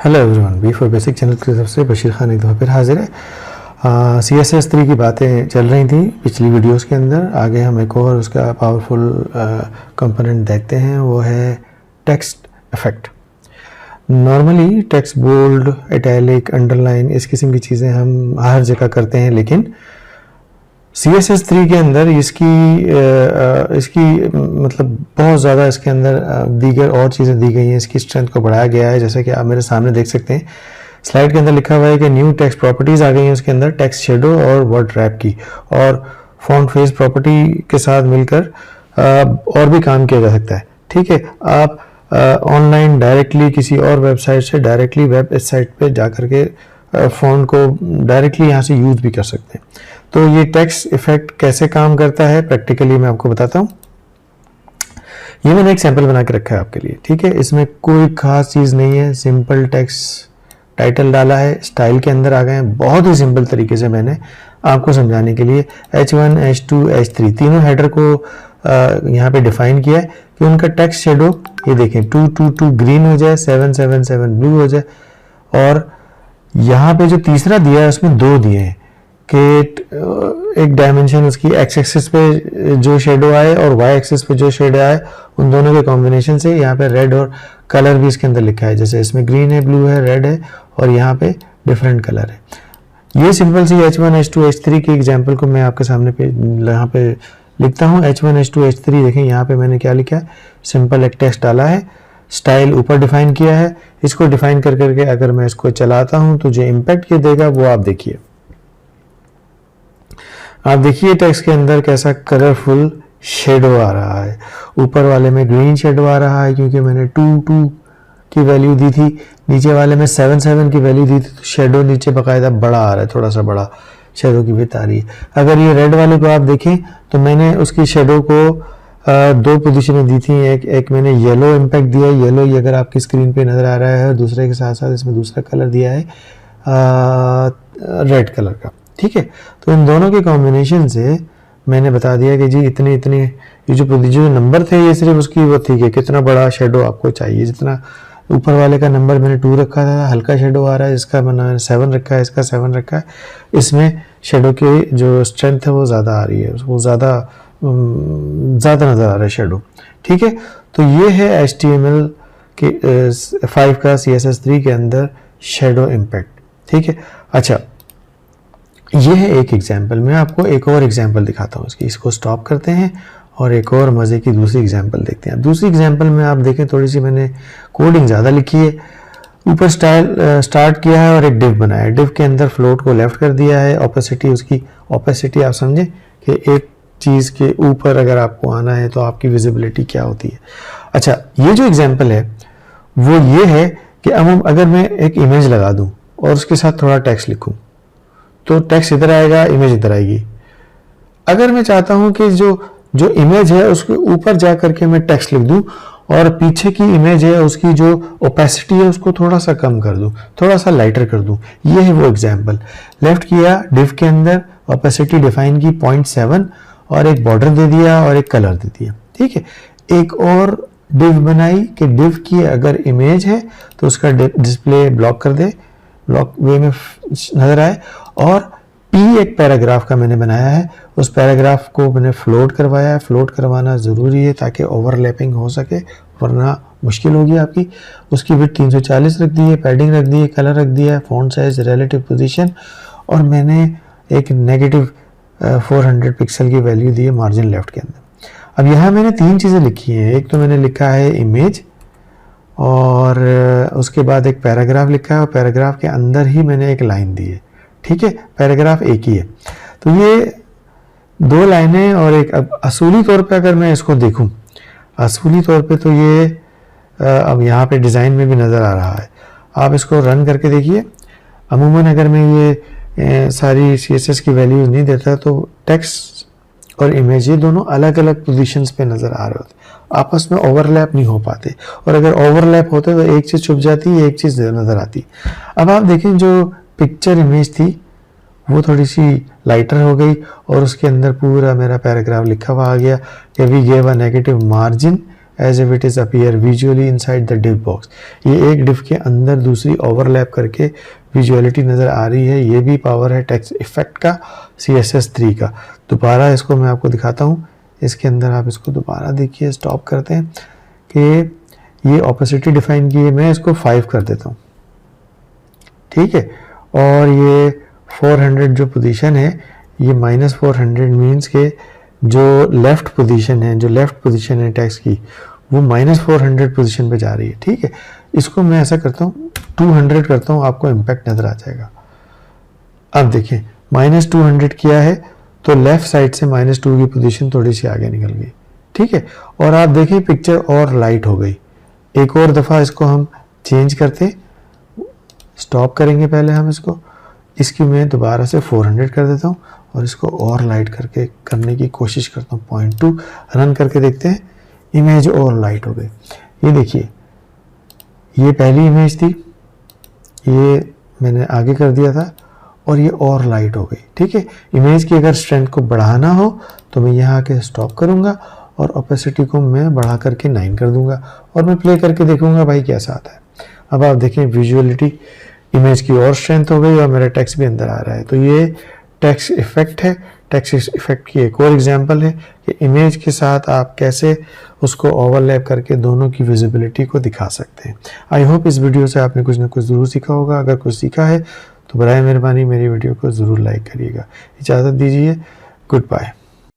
Hello everyone, B for basic channel की तरफ से बशीर खान एक दफ़ा फिर हाजिर है। CSS3 की बातें चल रही थी पिछली वीडियोस के अंदर। आगे हम एक और उसका पावरफुल कंपोनेंट देखते हैं, वो है text effect. Normally text bold, italic, underline इस किस्म की चीज़ें हम हर जगह करते हैं, लेकिन CSS3 के अंदर इसकी मतलब बहुत ज़्यादा इसके अंदर दीगर और चीज़ें दी गई हैं, इसकी स्ट्रेंथ को बढ़ाया गया है। जैसे कि आप मेरे सामने देख सकते हैं, स्लाइड के अंदर लिखा हुआ है कि न्यू टेक्स्ट प्रॉपर्टीज़ आ गई हैं उसके अंदर, टेक्स्ट शेडो और वर्ड रैप की, और फॉन्ट फेस प्रॉपर्टी के साथ मिलकर और भी काम किया जा सकता है। ठीक है, आप ऑनलाइन डायरेक्टली किसी और वेबसाइट से डायरेक्टली वेब इस साइट पे जा करके फ़ॉन्ट को डायरेक्टली यहाँ से यूज़ भी कर सकते हैं। तो ये टेक्स्ट इफेक्ट कैसे काम करता है प्रैक्टिकली मैं आपको बताता हूँ। ये मैंने एक सैंपल बना के रखा है आपके लिए। ठीक है, इसमें कोई खास चीज़ नहीं है, सिंपल टेक्स्ट टाइटल डाला है, स्टाइल के अंदर आ गए हैं। बहुत ही सिंपल तरीके से मैंने आपको समझाने के लिए H1, H2, H3 तीनों हेडर को यहाँ पे डिफाइन किया है कि उनका टेक्स्ट शेडो ये देखें 222 ग्रीन हो जाए, 777 ब्लू हो जाए। और यहाँ पे जो तीसरा दिया है उसमें दो दिए हैं कि एक डायमेंशन उसकी एक्स एक्सिस पे जो शेडो आए और वाई एक्सिस पे जो शेडो आए, उन दोनों के कॉम्बिनेशन से यहाँ पे रेड और कलर भी इसके अंदर लिखा है। जैसे इसमें ग्रीन है, ब्लू है, रेड है, और यहाँ पे डिफरेंट कलर है। ये सिंपल सी H1, H2, H3 की एग्जाम्पल को मैं आपके सामने पे यहाँ पे लिखता हूँ। H1, H2, H3 देखें, यहाँ पे मैंने क्या लिखा है, सिंपल एक टेक्स्ट डाला है, स्टाइल ऊपर डिफाइन किया है। इसको डिफाइन कर करके अगर मैं इसको चलाता हूँ तो जो इम्पैक्ट ये देगा वो आप देखिए। आप देखिए टेक्स्ट के अंदर कैसा कलरफुल शेडो आ रहा है। ऊपर वाले में ग्रीन शेडो आ रहा है क्योंकि मैंने 2 की वैल्यू दी थी, नीचे वाले में 7 की वैल्यू दी थी, तो शेडो नीचे बाकायदा बड़ा आ रहा है, थोड़ा सा बड़ा शेडो की विड्थ आ रही है। अगर ये रेड वाले को आप देखें तो मैंने उसकी शेडो को दो पोजीशनें दी थी। एक मैंने येलो इम्पैक्ट दिया है, येलो ये अगर आपकी स्क्रीन पे नज़र आ रहा है, और दूसरे के साथ साथ इसमें दूसरा कलर दिया है रेड कलर का। ठीक है, तो इन दोनों के कॉम्बिनेशन से मैंने बता दिया कि जी इतने इतने ये जो नंबर थे ये सिर्फ उसकी वो थी कि कितना बड़ा शेडो आपको चाहिए। जितना ऊपर वाले का नंबर मैंने 2 रखा था, हल्का शेडो आ रहा है, इसका मैंने 7 रखा है, इसका 7 रखा है। इसमें शेडो की जो स्ट्रेंथ है वो ज़्यादा आ रही है, वो ज़्यादा नज़र आ रहा है शेडो। ठीक है, तो ये है HTML के 5 का CSS3 के अंदर शेडो इम्पैक्ट। ठीक है, अच्छा ये है एक एग्जाम्पल। मैं आपको एक और एग्जाम्पल दिखाता हूँ इसकी। इसको स्टॉप करते हैं और एक और मज़े की दूसरी एग्जाम्पल देखते हैं। दूसरी एग्जाम्पल में आप देखें, थोड़ी सी मैंने कोडिंग ज़्यादा लिखी है। ऊपर स्टार्ट किया है और एक डिव बनाया है। डिव के अंदर फ्लोट को लेफ्ट कर दिया है। ओपेसिटी, उसकी ओपेसिटी आप समझें कि एक चीज़ के ऊपर अगर आपको आना है तो आपकी विजिबिलिटी क्या होती है। अच्छा, ये जो एग्जाम्पल है वो ये है कि अब अगर मैं एक इमेज लगा दूँ और उसके साथ थोड़ा टेक्स्ट लिखूँ तो टेक्स्ट इधर आएगा, इमेज इधर आएगी। अगर मैं चाहता हूं कि जो इमेज है उसके ऊपर जा करके मैं टेक्स्ट लिख दूं और पीछे की इमेज है उसकी जो ओपेसिटी है उसको थोड़ा सा कम कर दूं, थोड़ा सा लाइटर कर दूं, ये है वो एग्जाम्पल। लेफ्ट किया, डिव के अंदर ओपेसिटी डिफाइन की 0.7 और एक बॉर्डर दे दिया और एक कलर दे दिया। ठीक है, एक और डिव बनाई कि डिव की अगर इमेज है तो उसका डिस्प्ले ब्लॉक कर दे, ब्लॉक वे में नजर आए। और पी एक पैराग्राफ का मैंने बनाया है, उस पैराग्राफ को मैंने फ्लोट करवाया है। फ्लोट करवाना ज़रूरी है ताकि ओवरलैपिंग हो सके, वरना मुश्किल होगी आपकी। उसकी विड्थ 340 रख दी है, पैडिंग रख दी है, कलर रख दिया है, फॉन्ट साइज, रिलेटिव पोजीशन, और मैंने एक नेगेटिव 400 पिक्सल की वैल्यू दी है मार्जिन लेफ्ट के अंदर। अब यहाँ मैंने 3 चीज़ें लिखी हैं। एक तो मैंने लिखा है इमेज, और उसके बाद एक पैराग्राफ लिखा है, और पैराग्राफ के अंदर ही मैंने एक लाइन दी है। ठीक है, पैराग्राफ एक ही है। तो ये 2 लाइनें और एक, अब असूली तौर पे अगर मैं इसको देखूं, असूली तौर पे तो ये अब यहाँ पे डिज़ाइन में भी नज़र आ रहा है। आप इसको रन करके देखिए। अमूमन अगर मैं ये सारी CSS की वैल्यूज नहीं देता तो टेक्स्ट और इमेज ये दोनों अलग अलग पोजीशंस पे नज़र आ रहे होते, आपस में ओवरलैप नहीं हो पाते, और अगर ओवरलैप होते तो एक चीज़ छुप जाती है, एक चीज़ नज़र आती। अब आप देखें जो पिक्चर इमेज थी वो थोड़ी सी लाइटर हो गई और उसके अंदर पूरा मेरा पैराग्राफ लिखा हुआ आ गया कि we gave a negative margin as if it is appear visually inside the div box. ये एक डिव के अंदर दूसरी ओवरलैप करके विजुअलिटी नज़र आ रही है। ये भी पावर है टेक्स्ट इफेक्ट का, CSS3 का। दोबारा इसको मैं आपको दिखाता हूँ। इसके अंदर आप इसको दोबारा देखिए, स्टॉप करते हैं कि ये ऑपोसिटी डिफाइन की है, मैं इसको 5 कर देता हूँ, ठीक है। और ये 400 जो पोजीशन है, ये -400 मीन्स के जो लेफ्ट पोजीशन है, जो लेफ्ट पोजीशन है टेक्स्ट की, वो -400 पोजीशन पे जा रही है, ठीक है। इसको मैं ऐसा करता हूँ 200 करता हूँ, आपको इम्पैक्ट नज़र आ जाएगा। अब देखिए -200 किया है तो लेफ्ट साइड से -2 की पोजीशन थोड़ी सी आगे निकल गई, ठीक है। और आप देखिए पिक्चर और लाइट हो गई। एक और दफ़ा इसको हम चेंज करते, स्टॉप करेंगे पहले हम इसको, इसकी मैं दोबारा से 400 कर देता हूँ और इसको और लाइट करके करने की कोशिश करता हूँ। 0.2 रन करके देखते हैं, इमेज और लाइट हो गई। ये देखिए, ये पहली इमेज थी, ये मैंने आगे कर दिया था और ये और लाइट हो गई, ठीक है। इमेज की अगर स्ट्रेंथ को बढ़ाना हो तो मैं यहाँ आके स्टॉप करूँगा और ओपेसिटी को मैं बढ़ा करके 9 कर दूंगा और मैं प्ले करके देखूंगा भाई कैसा आता है। अब आप देखें विजुअलिटी, इमेज की और स्ट्रेंथ हो गई और मेरा टेक्स्ट भी अंदर आ रहा है। तो ये टेक्स्ट इफेक्ट है। टेक्स्ट इफेक्ट की एक और एग्जांपल है कि इमेज के साथ आप कैसे उसको ओवरलैप करके दोनों की विजिबिलिटी को दिखा सकते हैं। आई होप इस वीडियो से आपने कुछ ना कुछ ज़रूर सीखा होगा। अगर कुछ सीखा है तो बराए मेहरबानी मेरी वीडियो को ज़रूर लाइक करिएगा। इजाज़त दीजिए, गुड बाय।